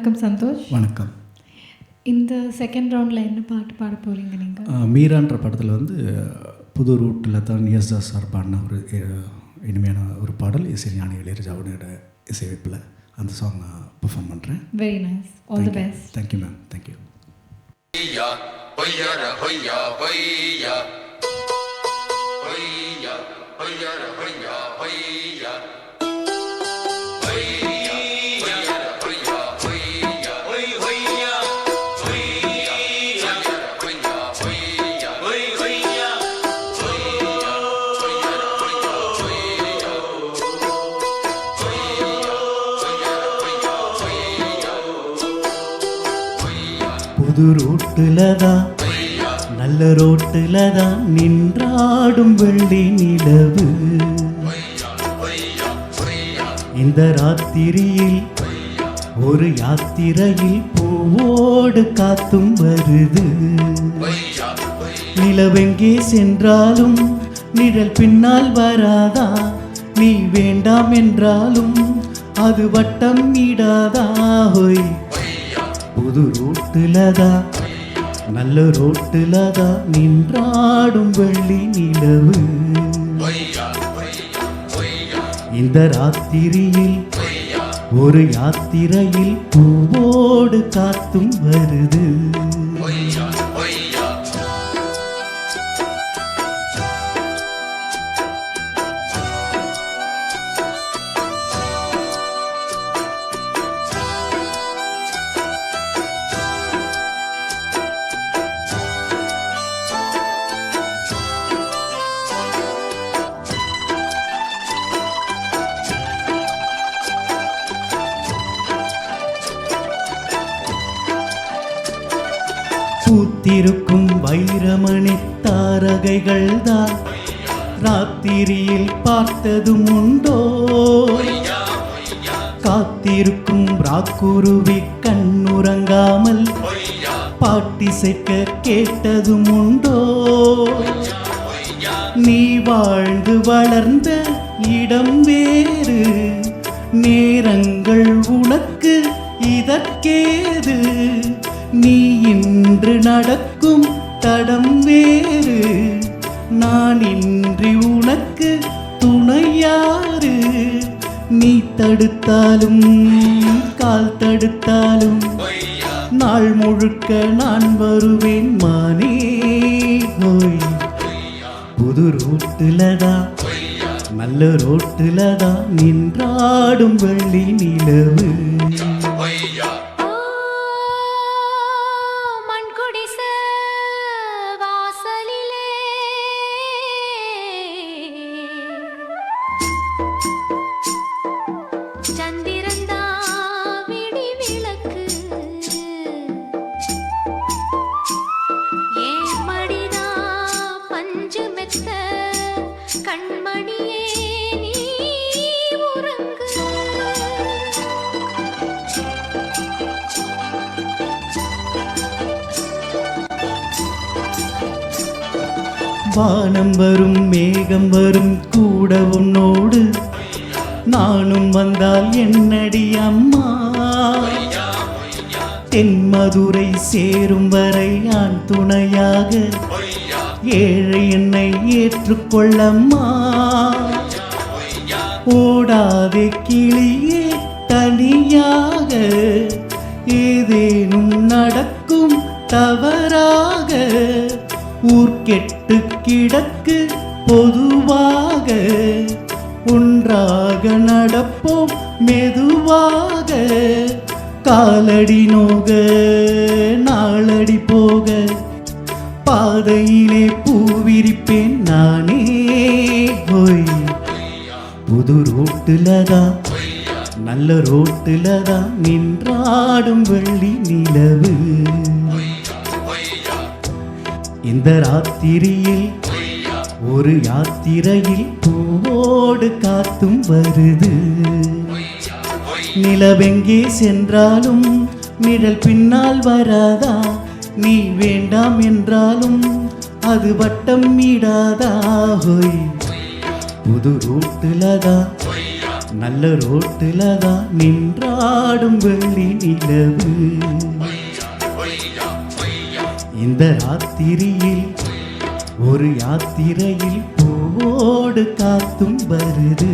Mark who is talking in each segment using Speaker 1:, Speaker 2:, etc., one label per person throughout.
Speaker 1: வணக்கம் சந்தோஷ்.
Speaker 2: வணக்கம்.
Speaker 1: இந்த செகண்ட் ரவுண்டில் என்ன பாட்டு பாட போகிறீங்க நீங்கள்?
Speaker 2: மீரான்ற படத்தில் வந்து புது ரூட்டில் தான் எஸ்தாஸ் சார் பாடின ஒரு இனிமையான ஒரு பாடல் இசைஞானி இளையராஜாவோட இசையமைப்பில் அந்த சாங் நான் பெர்ஃபார்ம் பண்ணுறேன்.
Speaker 1: Very nice. All the best.
Speaker 2: Thank you ma'am. Thank you. புது ரோட்டுல தான் நல்ல ரோட்டுல தான் நின்றாடும் வெள்ளி நிலவு. இந்த ராத்திரியில் ஒரு யாத்திரையில் பூவோடு காத்தும் வருது. நிலவெங்கே சென்றாலும் நிழல் பின்னால் வராதா? நீ வேண்டாம் என்றாலும் அது வட்டம் இடாதா? ஹோய் புது ரோட்டுலதா நல்ல ரோட்டுலதா நின்றாடும் வெள்ளி நிலவு. இந்த ராத்திரியில் ஒரு யாத்திரையில் பூவோடு காத்தும் வருது. பூத்திருக்கும் வைரமணி தாரகைகள் தான் ராத்திரியில் பார்த்ததும் உண்டோ? காத்திருக்கும் ராக்குருவி கண்ணுறங்காமல் பாட்டிசைக்க கேட்டதும் உண்டோ? நீ வாழ்ந்து வளர்ந்த இடம் வேறு, நேரங்கள் உனக்கு இதற்கேது. நீ இன்று நடக்கும் தடம் வேறு, நான் இன்றி உனக்கு துணையாறு. நீ தடுத்தாலும் கால் தடுத்தாலும் நாள் முழுக்க நான் வருவேன் மானே. ஹோய் புது ரோட்டுலதா நல்ல ரோட்டுலதா நின்றாடும் வெள்ளி நிலவு. வானம் வரும் மேகம் வரும் கூட உன்னோடு, நானும் வந்தால் என்னடி அம்மா? தென்மதுரை சேரும் வரை நான் துணையாக, ஏழை என்னை ஏற்றுக்கொள்ளம்மா. ஓடாதே கிளியே தனியாக, ஏதேனும் நடக்கும் தவறாக. ஊர்கெட்டு கிடக்கு பொதுவாக, ஒன்றாக நடப்போம் மெதுவாக. காலடி நோக நாளடி போக, பாதையிலே பூவிரிப்பேன் நானே. ஹோய் புது ரோட்டுலதா நல்ல ரோட்டுலதா நின்றாடும் வெள்ளி நிலவு. இந்த ராத்திரியில் ஒரு யாத்திரையில் பூவோடு காத்தும் வருது. நிலவெங்கே சென்றாலும் நிழல் பின்னால் வராதா? நீ வேண்டாம் என்றாலும் அது வட்டம் இடாதா? ஹோய் புது ரூட்டுலதா நல்ல ரோட்டில் தான் நின்றாடும் வெள்ளி நிலவு. இந்த ராத்திரியில் ஒரு யாத்திரையில் பூவோடு காத்தும் வருது.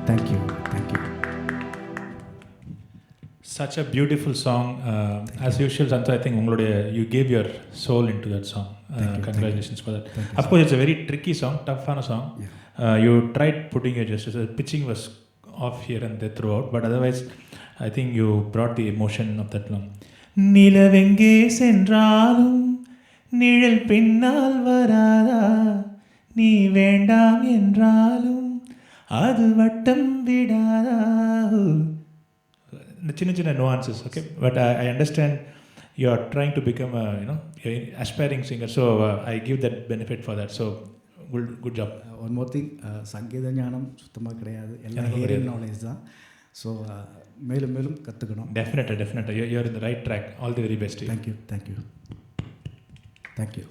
Speaker 2: Thank you.
Speaker 3: Such a beautiful song. As usual, Santhu, I think you gave your soul into that song. Congratulations for that. Of course, it's a very tricky song, tough song. Yeah. You tried putting your justice. The pitching was off here and there throughout, but otherwise, I think you brought the emotion of that song. நிலவெங்கே சென்றாலும் நிழல் பின்னால் வராதா, நீ வேண்டாம் என்றாலும் அது வட்டம் விடாதா. The சின்ன nuances, okay, but I understand you are trying to become a you're an aspiring singer, so I give that benefit for that. So good job.
Speaker 2: One more thing, சங்கீத ஞானம் சுத்தமாக கிடையாது, எல்லாம் ஹியரிங் நாலேஜ் தான். So மேலும் மேலும் கற்றுக்கணும்.
Speaker 3: Definitely you're in the right track. All the very best to you.
Speaker 2: Thank you.